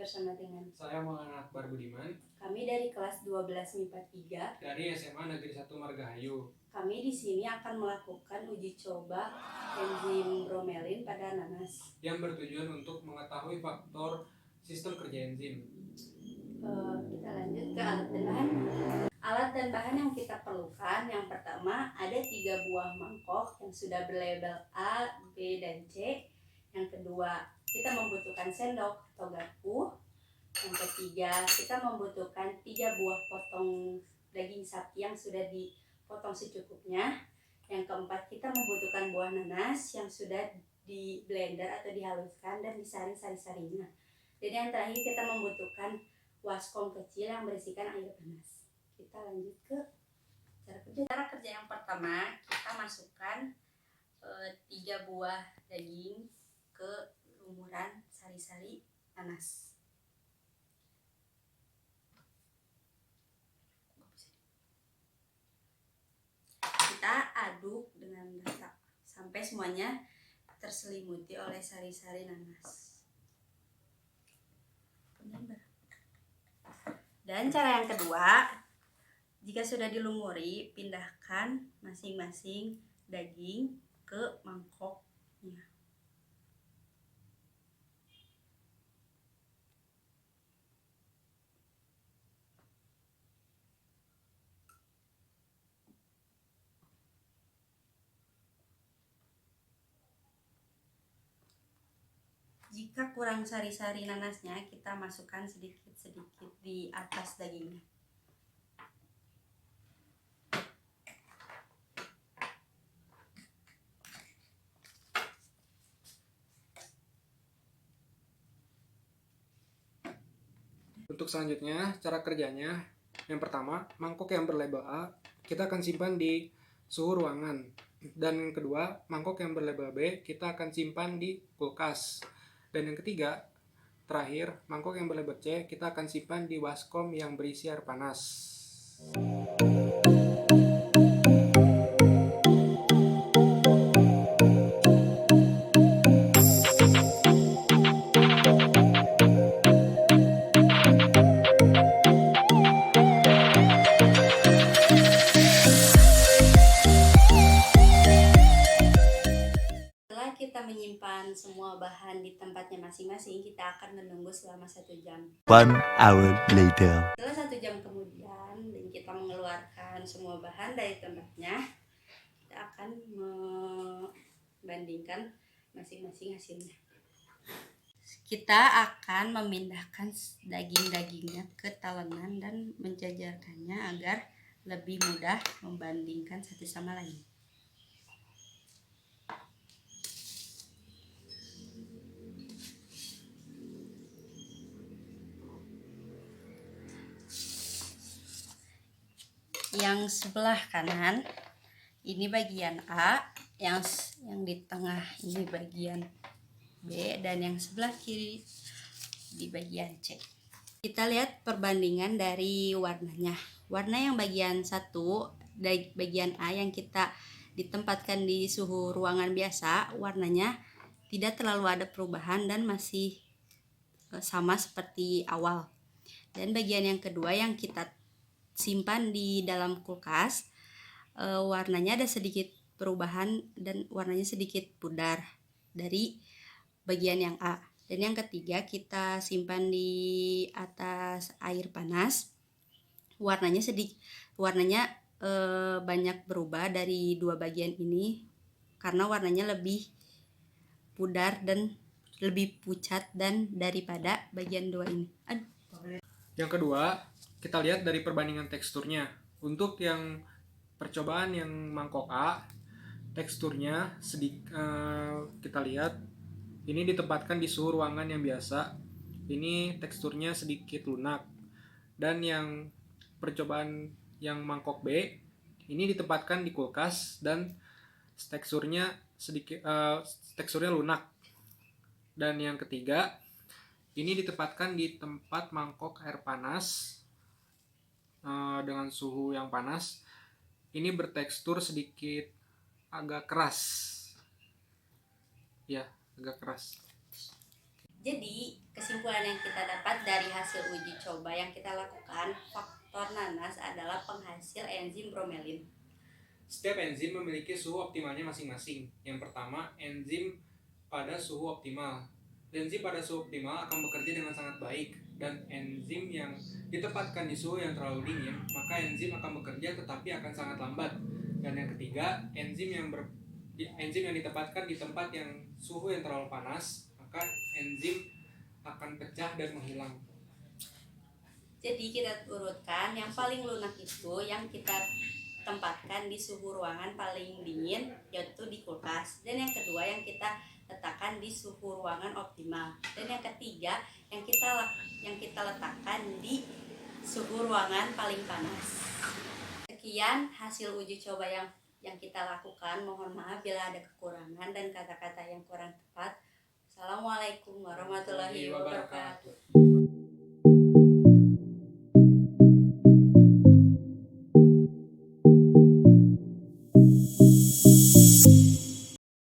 bersama dengan saya Muhammad Akbar Budiman. Kami dari kelas 12 MIPA 3 dari SMA Negeri 1 Margahayu. Kami di sini akan melakukan uji coba enzim bromelin pada nanas yang bertujuan untuk mengetahui faktor sistem kerja enzim. Kita lanjut ke alat dan bahan. Alat dan bahan yang kita perlukan, yang pertama ada 3 buah mangkok yang sudah berlabel A, B, dan C. Yang kedua, kita membutuhkan sendok atau garpu. Yang ketiga, kita membutuhkan 3 buah potong daging sapi yang sudah dipotong secukupnya. Yang keempat, kita membutuhkan buah nanas yang sudah di blender atau dihaluskan dan disaring sari-sarinya. Dan yang terakhir, kita membutuhkan waskom kecil yang berisikan air panas. Kita lanjut ke cara kerja. Cara kerja yang pertama, kita masukkan 3 buah daging ke lumuran sari-sari nanas. Kita aduk dengan rata sampai semuanya terselimuti oleh sari-sari nanas. Dan cara yang kedua, jika sudah dilumuri, pindahkan masing-masing daging ke mangkoknya. Jika kurang sari-sari nanasnya, kita masukkan sedikit-sedikit di atas dagingnya. Untuk selanjutnya, cara kerjanya, yang pertama, mangkok yang berlabel A kita akan simpan di suhu ruangan. Dan yang kedua, mangkok yang berlabel B kita akan simpan di kulkas. Dan yang ketiga, terakhir, mangkok yang berlabel C kita akan simpan di baskom yang berisi air panas. Kita menyimpan semua bahan di tempatnya masing-masing, kita akan menunggu selama 1 jam. 1 hour later. Setelah 1 jam kemudian dan kita mengeluarkan semua bahan dari tempatnya, kita akan membandingkan masing-masing hasilnya. Kita akan memindahkan daging-dagingnya ke talenan dan menjajarkannya agar lebih mudah membandingkan satu sama lain. Yang sebelah kanan ini bagian A, yang di tengah ini bagian B, dan yang sebelah kiri di bagian C. Kita lihat perbandingan dari warnanya. Warna yang bagian 1, bagian A yang kita ditempatkan di suhu ruangan biasa, warnanya tidak terlalu ada perubahan dan masih sama seperti awal. Dan bagian yang kedua yang kita simpan di dalam kulkas, warnanya ada sedikit perubahan dan warnanya sedikit pudar dari bagian yang A. Dan yang ketiga kita simpan di atas air panas, warnanya banyak berubah dari 2 bagian ini karena warnanya lebih pudar dan lebih pucat dan daripada bagian 2 ini. Yang kedua, kita lihat dari perbandingan teksturnya. Untuk yang percobaan yang mangkok A, teksturnya kita lihat ini ditempatkan di suhu ruangan yang biasa. Ini teksturnya sedikit lunak. Dan yang percobaan yang mangkok B, ini ditempatkan di kulkas dan teksturnya lunak. Dan yang ketiga, ini ditempatkan di tempat mangkok air panas dengan suhu yang panas. Ini bertekstur sedikit agak keras. Ya, agak keras. Jadi, kesimpulan yang kita dapat dari hasil uji coba yang kita lakukan, faktor nanas adalah penghasil enzim bromelin. Setiap enzim memiliki suhu optimalnya masing-masing. Yang pertama, enzim pada suhu optimal. Enzim pada suhu optimal akan bekerja dengan sangat baik, dan enzim yang ditempatkan di suhu yang terlalu dingin, maka enzim akan bekerja tetapi akan sangat lambat. Dan yang ketiga, enzim yang ditempatkan di tempat yang suhu yang terlalu panas, maka enzim akan pecah dan menghilang. Jadi kita urutkan, yang paling lunak itu yang kita tempatkan di suhu ruangan paling dingin, yaitu di kulkas. Dan yang kedua yang kita letakkan di suhu ruangan optimal. Dan yang ketiga yang kita letakkan di suhu ruangan paling panas. Sekian hasil uji coba yang kita lakukan. Mohon maaf bila ada kekurangan dan kata-kata yang kurang tepat. Assalamualaikum warahmatullahi wabarakatuh.